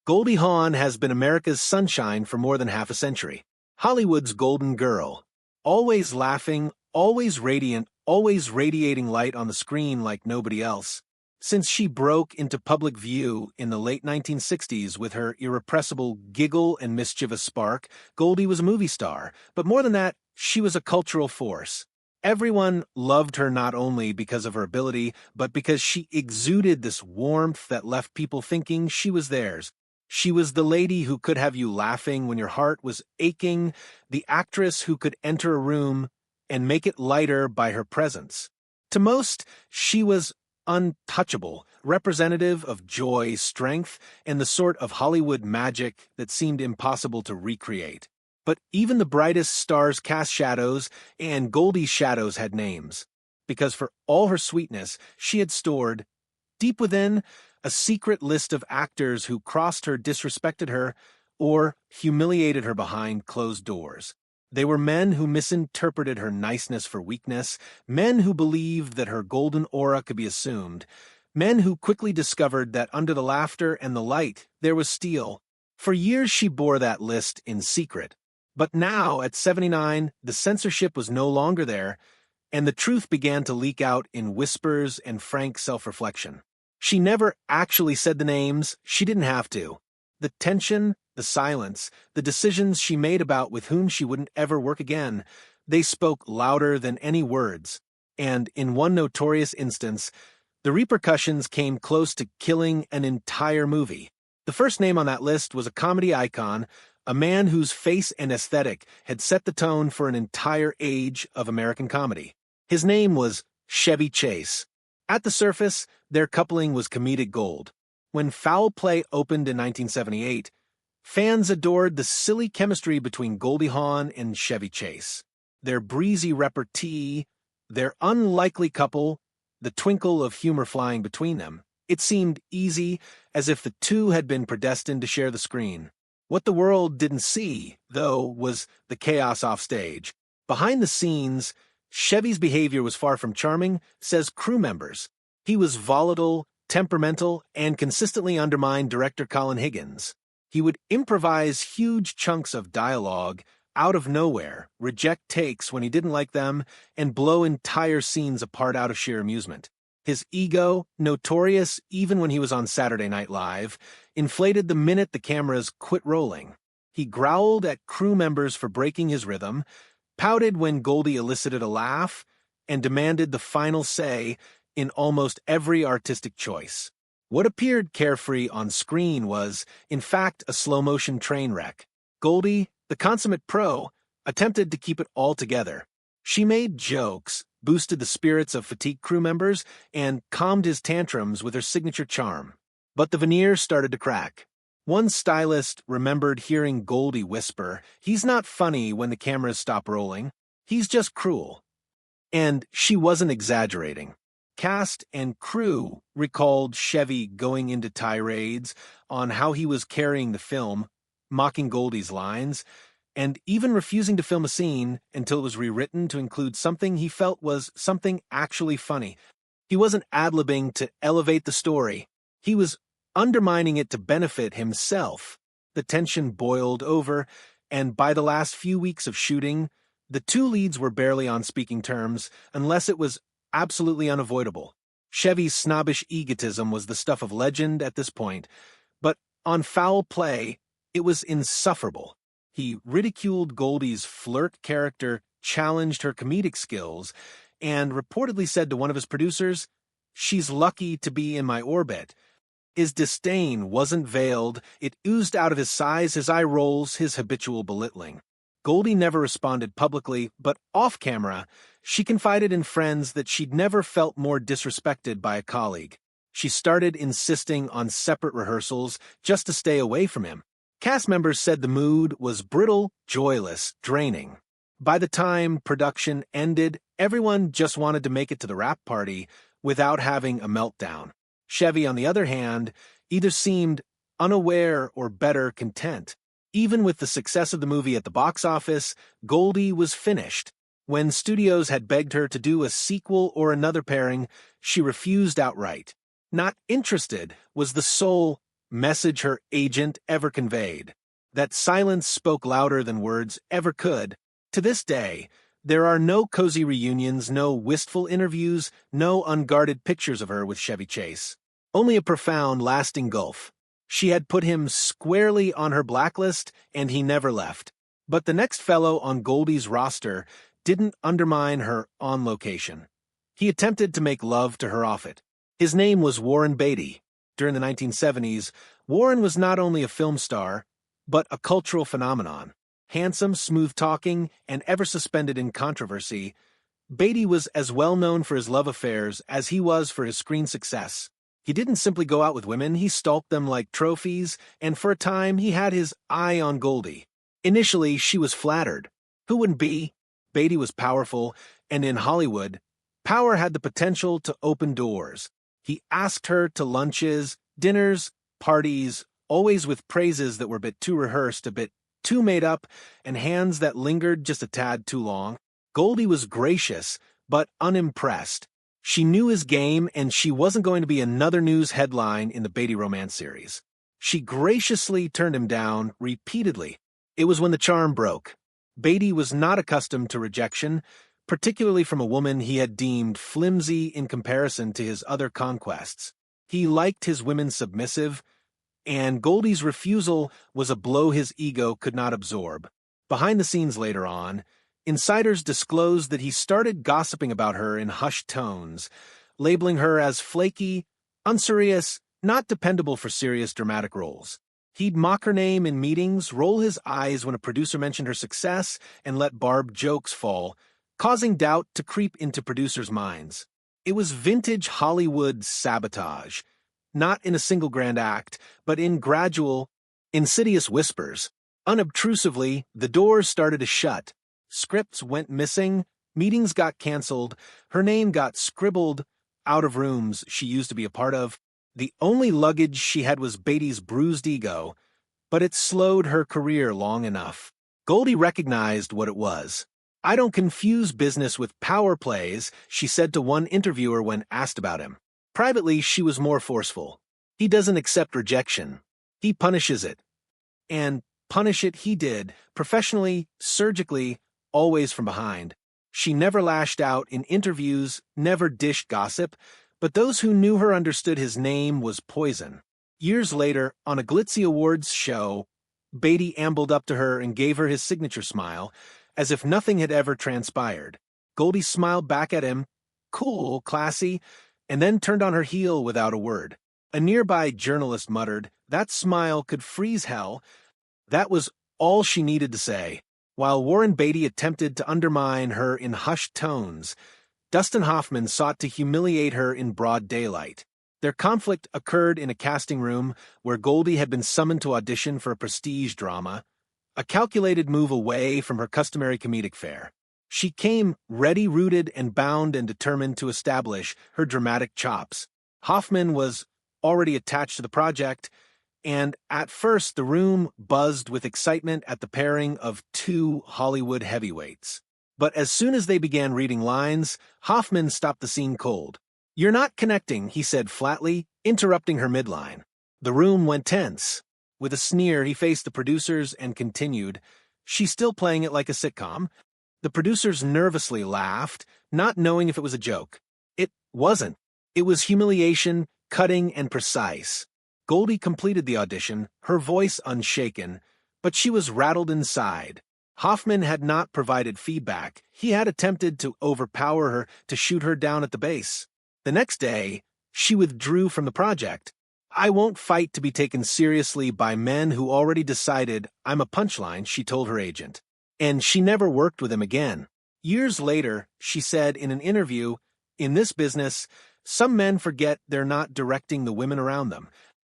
Goldie Hawn has been America's sunshine for more than half a century. Hollywood's golden girl. Always laughing, always radiant, always radiating light on the screen like nobody else. Since she broke into public view in the late 1960s with her irrepressible giggle and mischievous spark, Goldie was a movie star, but more than that, she was a cultural force. Everyone loved her not only because of her ability, but because she exuded this warmth that left people thinking she was theirs. She was the lady who could have you laughing when your heart was aching, the actress who could enter a room and make it lighter by her presence. To most, she was untouchable, representative of joy, strength, and the sort of Hollywood magic that seemed impossible to recreate. But even the brightest stars cast shadows, and Goldie's shadows had names. Because for all her sweetness, she had stored, deep within, a secret list of actors who crossed her, disrespected her, or humiliated her behind closed doors. They were men who misinterpreted her niceness for weakness, men who believed that her golden aura could be assumed, men who quickly discovered that under the laughter and the light there was steel. For years she bore that list in secret. But now, at 79, the censorship was no longer there, and the truth began to leak out in whispers and frank self-reflection. She never actually said the names, she didn't have to. The tension, the silence, the decisions she made about with whom she wouldn't ever work again, they spoke louder than any words. And in one notorious instance, the repercussions came close to killing an entire movie. The first name on that list was a comedy icon, a man whose face and aesthetic had set the tone for an entire age of American comedy. His name was Chevy Chase. At the surface, their coupling was comedic gold. When Foul Play opened in 1978, fans adored the silly chemistry between Goldie Hawn and Chevy Chase. Their breezy repartee, their unlikely couple, the twinkle of humor flying between them. It seemed easy, as if the two had been predestined to share the screen. What the world didn't see, though, was the chaos offstage. Behind the scenes, Chevy's behavior was far from charming, says crew members. He was volatile, temperamental, and consistently undermined director Colin Higgins. He would improvise huge chunks of dialogue out of nowhere, reject takes when he didn't like them, and blow entire scenes apart out of sheer amusement. His ego, notorious even when he was on Saturday Night Live, inflated the minute the cameras quit rolling. He growled at crew members for breaking his rhythm, pouted when Goldie elicited a laugh, and demanded the final say in almost every artistic choice. What appeared carefree on screen was, in fact, a slow-motion train wreck. Goldie, the consummate pro, attempted to keep it all together. She made jokes, boosted the spirits of fatigued crew members, and calmed his tantrums with her signature charm. But the veneer started to crack. One stylist remembered hearing Goldie whisper, "He's not funny when the cameras stop rolling. He's just cruel." And she wasn't exaggerating. Cast and crew recalled Chevy going into tirades on how he was carrying the film, mocking Goldie's lines, and even refusing to film a scene until it was rewritten to include something he felt was something actually funny. He wasn't ad-libbing to elevate the story. He was undermining it to benefit himself. The tension boiled over, and by the last few weeks of shooting, the two leads were barely on speaking terms, unless it was absolutely unavoidable. Chevy's snobbish egotism was the stuff of legend at this point, but on Foul Play, it was insufferable. He ridiculed Goldie's flirt character, challenged her comedic skills, and reportedly said to one of his producers, "She's lucky to be in my orbit." His disdain wasn't veiled, it oozed out of his sighs, his eye rolls, his habitual belittling. Goldie never responded publicly, but off-camera, she confided in friends that she'd never felt more disrespected by a colleague. She started insisting on separate rehearsals just to stay away from him. Cast members said the mood was brittle, joyless, draining. By the time production ended, everyone just wanted to make it to the wrap party without having a meltdown. Chevy, on the other hand, either seemed unaware or better content. Even with the success of the movie at the box office, Goldie was finished. When studios had begged her to do a sequel or another pairing, she refused outright. Not interested was the sole message her agent ever conveyed. That silence spoke louder than words ever could. To this day, there are no cozy reunions, no wistful interviews, no unguarded pictures of her with Chevy Chase. Only a profound, lasting gulf. She had put him squarely on her blacklist, and he never left. But the next fellow on Goldie's roster didn't undermine her on location. He attempted to make love to her off it. His name was Warren Beatty. During the 1970s, Warren was not only a film star, but a cultural phenomenon. Handsome, smooth-talking, and ever suspended in controversy, Beatty was as well known for his love affairs as he was for his screen success. He didn't simply go out with women, he stalked them like trophies, and for a time he had his eye on Goldie. Initially, she was flattered. Who wouldn't be? Beatty was powerful, and in Hollywood, power had the potential to open doors. He asked her to lunches, dinners, parties, always with praises that were a bit too rehearsed, a bit too made up, and hands that lingered just a tad too long. Goldie was gracious, but unimpressed. She knew his game, and she wasn't going to be another news headline in the Beatty romance series. She graciously turned him down repeatedly. It was when the charm broke. Beatty was not accustomed to rejection, particularly from a woman he had deemed flimsy in comparison to his other conquests. He liked his women submissive, and Goldie's refusal was a blow his ego could not absorb. Behind the scenes later on, insiders disclosed that he started gossiping about her in hushed tones, labeling her as flaky, unserious, not dependable for serious dramatic roles. He'd mock her name in meetings, roll his eyes when a producer mentioned her success, and let barbed jokes fall, causing doubt to creep into producers' minds. It was vintage Hollywood sabotage, not in a single grand act, but in gradual, insidious whispers. Unobtrusively, the doors started to shut. Scripts went missing, meetings got canceled, her name got scribbled out of rooms she used to be a part of. The only luggage she had was Beatty's bruised ego, but it slowed her career long enough. Goldie recognized what it was. "I don't confuse business with power plays," she said to one interviewer when asked about him. Privately, she was more forceful. "He doesn't accept rejection. He punishes it." And punish it he did, professionally, surgically, always from behind. She never lashed out in interviews, never dished gossip, but those who knew her understood his name was poison. Years later, on a glitzy awards show, Beatty ambled up to her and gave her his signature smile, as if nothing had ever transpired. Goldie smiled back at him, cool, classy, and then turned on her heel without a word. A nearby journalist muttered, "That smile could freeze hell." That was all she needed to say. While Warren Beatty attempted to undermine her in hushed tones, Dustin Hoffman sought to humiliate her in broad daylight. Their conflict occurred in a casting room where Goldie had been summoned to audition for a prestige drama, a calculated move away from her customary comedic fare. She came ready, rooted, and bound and determined to establish her dramatic chops. Hoffman was already attached to the project, and at first the room buzzed with excitement at the pairing of two Hollywood heavyweights. But as soon as they began reading lines, Hoffman stopped the scene cold. "You're not connecting," he said flatly, interrupting her midline. The room went tense. With a sneer, he faced the producers and continued, "She's still playing it like a sitcom." The producers nervously laughed, not knowing if it was a joke. It wasn't. It was humiliation, cutting and precise. Goldie completed the audition, her voice unshaken, but she was rattled inside. Hoffman had not provided feedback. He had attempted to overpower her, to shoot her down at the base. The next day, she withdrew from the project. "I won't fight to be taken seriously by men who already decided I'm a punchline," she told her agent. And she never worked with him again. Years later, she said in an interview, "In this business, some men forget they're not directing the women around them."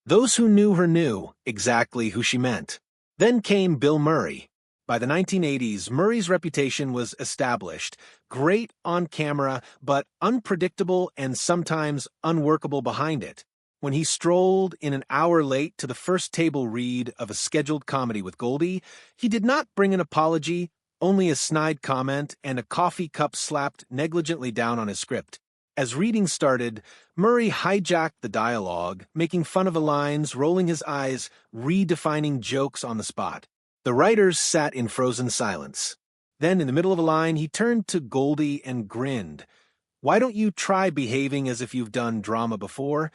Those who knew her knew exactly who she meant. Then came Bill Murray. By the 1980s, Murray's reputation was established, great on camera, but unpredictable and sometimes unworkable behind it. When he strolled in an hour late to the first table read of a scheduled comedy with Goldie, he did not bring an apology, only a snide comment and a coffee cup slapped negligently down on his script. As reading started, Murray hijacked the dialogue, making fun of the lines, rolling his eyes, redefining jokes on the spot. The writers sat in frozen silence. Then, in the middle of a line, he turned to Goldie and grinned. "Why don't you try behaving as if you've done drama before?"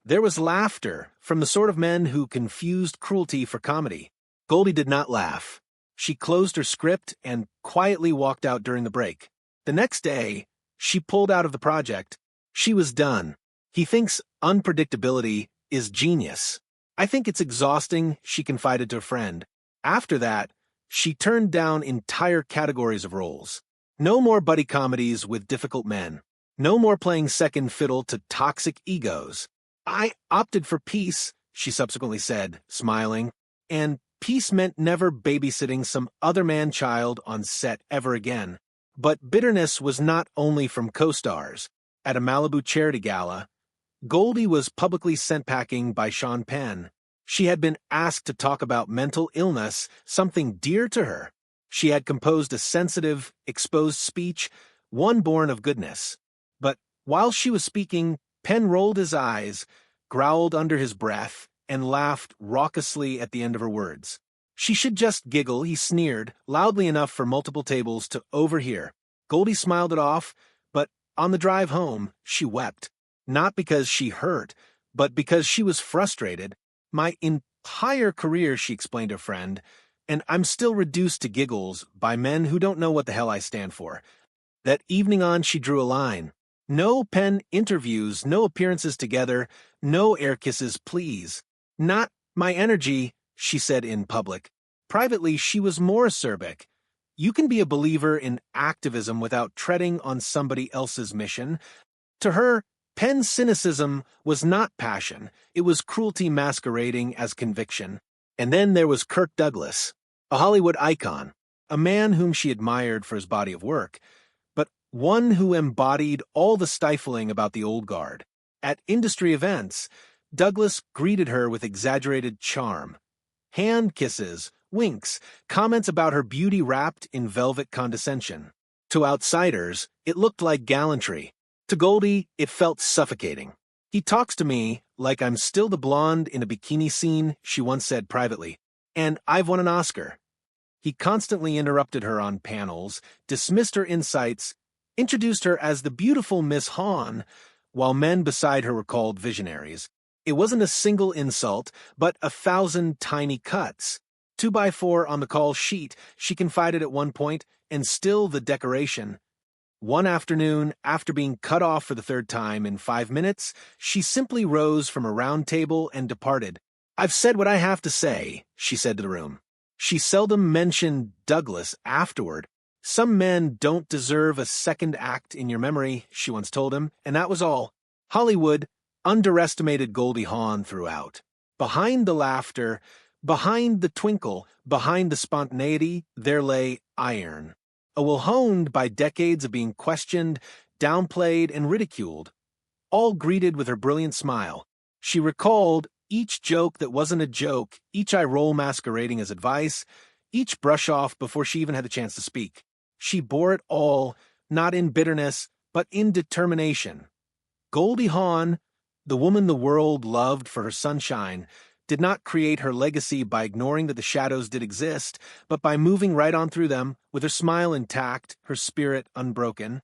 There was laughter from the sort of men who confused cruelty for comedy. Goldie did not laugh. She closed her script and quietly walked out during the break. The next day, she pulled out of the project. She was done. "He thinks unpredictability is genius. I think it's exhausting," she confided to a friend. After that, she turned down entire categories of roles. No more buddy comedies with difficult men. No more playing second fiddle to toxic egos. "I opted for peace," she subsequently said, smiling, and peace meant never babysitting some other man-child on set ever again. But bitterness was not only from co-stars. At a Malibu charity gala, Goldie was publicly sent packing by Sean Penn. She had been asked to talk about mental illness, something dear to her. She had composed a sensitive, exposed speech, one born of goodness. But while she was speaking, Penn rolled his eyes, growled under his breath, and laughed raucously at the end of her words. She should just giggle, he sneered, loudly enough for multiple tables to overhear. Goldie smiled it off, but on the drive home, she wept. Not because she hurt, but because she was frustrated. "My entire career," she explained to a friend, "and I'm still reduced to giggles by men who don't know what the hell I stand for." That evening on, she drew a line. No Penn interviews, no appearances together, no air kisses, please. "Not my energy," she said in public. Privately, she was more acerbic. You can be a believer in activism without treading on somebody else's mission. To her, Penn's cynicism was not passion. It was cruelty masquerading as conviction. And then there was Kirk Douglas, a Hollywood icon, a man whom she admired for his body of work, but one who embodied all the stifling about the old guard. At industry events, Douglas greeted her with exaggerated charm. Hand kisses, winks, comments about her beauty wrapped in velvet condescension. To outsiders, it looked like gallantry. To Goldie, it felt suffocating. "He talks to me like I'm still the blonde in a bikini scene," she once said privately, "and I've won an Oscar." He constantly interrupted her on panels, dismissed her insights, introduced her as the beautiful Miss Hawn, while men beside her were called visionaries. It wasn't a single insult, but 1,000 tiny cuts. 2x4 on the call sheet, she confided at one point, and still the decoration. One afternoon, after being cut off for the third time in 5 minutes, she simply rose from a round table and departed. "I've said what I have to say," she said to the room. She seldom mentioned Douglas afterward. "Some men don't deserve a second act in your memory," she once told him, and that was all. Hollywood underestimated Goldie Hawn throughout. Behind the laughter, behind the twinkle, behind the spontaneity, there lay iron. A will honed by decades of being questioned, downplayed, and ridiculed, all greeted with her brilliant smile. She recalled each joke that wasn't a joke, each eye roll masquerading as advice, each brush off before she even had the chance to speak. She bore it all, not in bitterness, but in determination. Goldie Hawn, the woman the world loved for her sunshine, did not create her legacy by ignoring that the shadows did exist, but by moving right on through them, with her smile intact, her spirit unbroken.